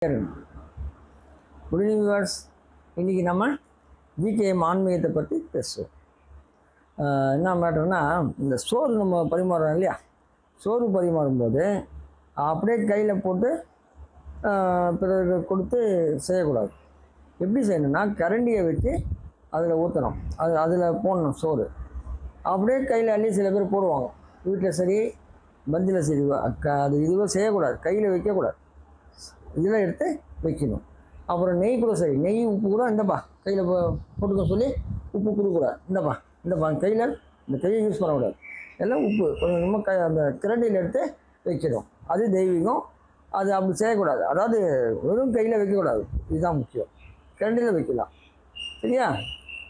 Good evening viewers. இன்றைக்கி நம்ம GKM ஆன்மீகத்தை பற்றி பேசுவோம். என்ன மேட்டர்னா, இந்த சோறு நம்ம பரிமாறுறோம் இல்லையா, சோறு பரிமாறும்போது அப்படியே கையில் போட்டு பிறகு கொடுத்து செய்யக்கூடாது. எப்படி செய்யணும்னா, கரண்டியை வச்சு அதில் ஊற்றணும், அதில் போடணும் சோறு. அப்படியே கையில் அள்ளி சில பேர் போடுவாங்க வீட்டில், சரி பந்தியில் சரி, அது இதுவே செய்யக்கூடாது, கையில் வைக்கக்கூடாது, இதில் எடுத்து வைக்கணும். அப்புறம் நெய் கூட சரி, நெய் உப்பு கூட இந்தப்பா கையில் போட்டுக்க சொல்லி உப்பு கொடுக்கூடாது. இந்தப்பா கையில் இந்த கையை யூஸ் பண்ணக்கூடாது, எல்லாம் உப்பு கொஞ்சம் நம்ம அந்த கிரண்டியில் எடுத்து வைக்கணும். அது தெய்வீகம், அது அப்படி செய்யக்கூடாது. அதாவது வெறும் கையில் வைக்கக்கூடாது, இதுதான் முக்கியம். கிரண்டியில் வைக்கலாம், சரியா?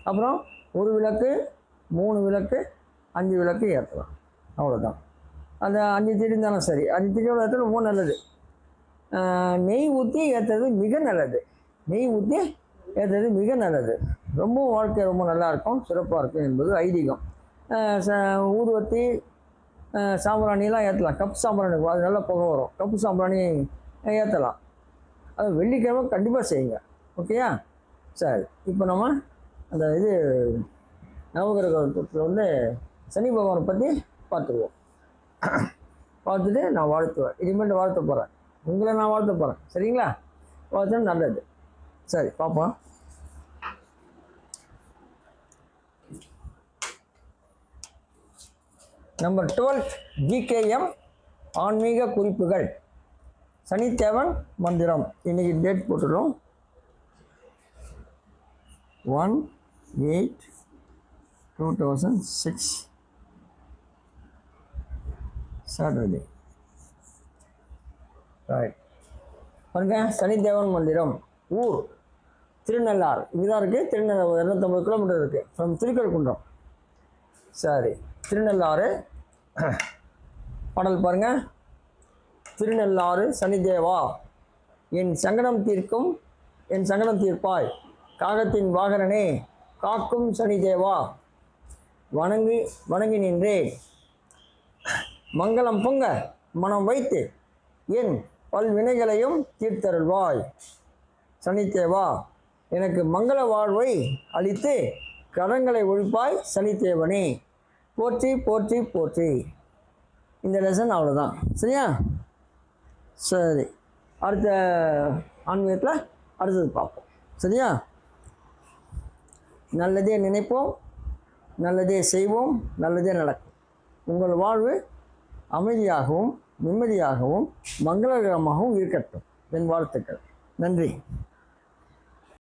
அப்புறம் 1 விளக்கு, 3 விளக்கு, 5 விளக்கு ஏற்றலாம், அவ்வளோதான். அந்த 5 திரி இருந்தாலும் சரி, 5 திரியோட ஏற்றது ரொம்ப நல்லது. நெய் ஊற்றி ஏற்றுறது மிக நல்லது, நெய் ஊற்றி ஏற்றுறது மிக நல்லது. ரொம்ப வாழ்க்கை ரொம்ப நல்லாயிருக்கும், சிறப்பாக இருக்கும் என்பது ஐதீகம். ஊதுவத்தி சாம்பிராணிலாம் ஏற்றலாம், கப்பு சாம்பிராணி, அது நல்லா புகை வரும், கப்பு சாம்பிராணி ஏற்றலாம். அது வெள்ளிக்கிழமை கண்டிப்பாக செய்யுங்க, ஓகேயா? சரி, இப்போ நம்ம அந்த நவகிரகத்தில் வந்து சனி பகவானை பற்றி பார்த்துக்குவோம். பார்த்துட்டு நான் வாழ்த்துவேன், இனிமேல் வாழ்த்த போகிறேன், உங்களை நான் வாழ்த்த போகிறேன், சரிங்களா? வாழ்த்தா நல்லது. சரி, பார்ப்போம். நம்பர் 12 ஜிகேஎம் ஆன்மீக குறிப்புகள், சனித்தேவன் மந்திரம். இன்றைக்கி டேட் போட்டுடும், 1/8/2006 சாட்டர்டே. ரைட், பாருங்க. சனித்தேவன் மந்திரம். ஊர் திருநள்ளாறு, இங்கே தான் இருக்குது. திருநள்ளாறு 250 கிலோமீட்டர் இருக்குது ஃப்ரம் திருக்கழுக்குன்றம். சரி, திருநள்ளாறு பாடல் பாருங்கள். திருநள்ளாறு சனிதேவா, என் சங்கடம் தீர்ப்பாய், காகத்தின் வாகனனே, காக்கும் சனிதேவா, வணங்கி நின்றேன். மங்களம் பொங்க மனம் வைத்து என் பல்வினைகளையும் தீர்த்தருள்வாய். சனிதேவா, எனக்கு மங்கள வாழ்வை அளித்து கடன்களை ஒழிப்பாய் சனிதேவனே, போற்றி போற்றி போற்றி. இந்த லெசன் அவ்வளோதான், சரியா? சரி, அடுத்த ஆன்மீகத்தில் அடுத்தது பார்ப்போம், சரியா? நல்லதே நினைப்போம், நல்லதே செய்வோம், நல்லதே நடக்கும். உங்கள் வாழ்வு அமைதியாகவும் நிம்மதியாகவும் மங்களகரமாகவும் இருக்கட்டும். என் வாழ்த்துக்கள். நன்றி.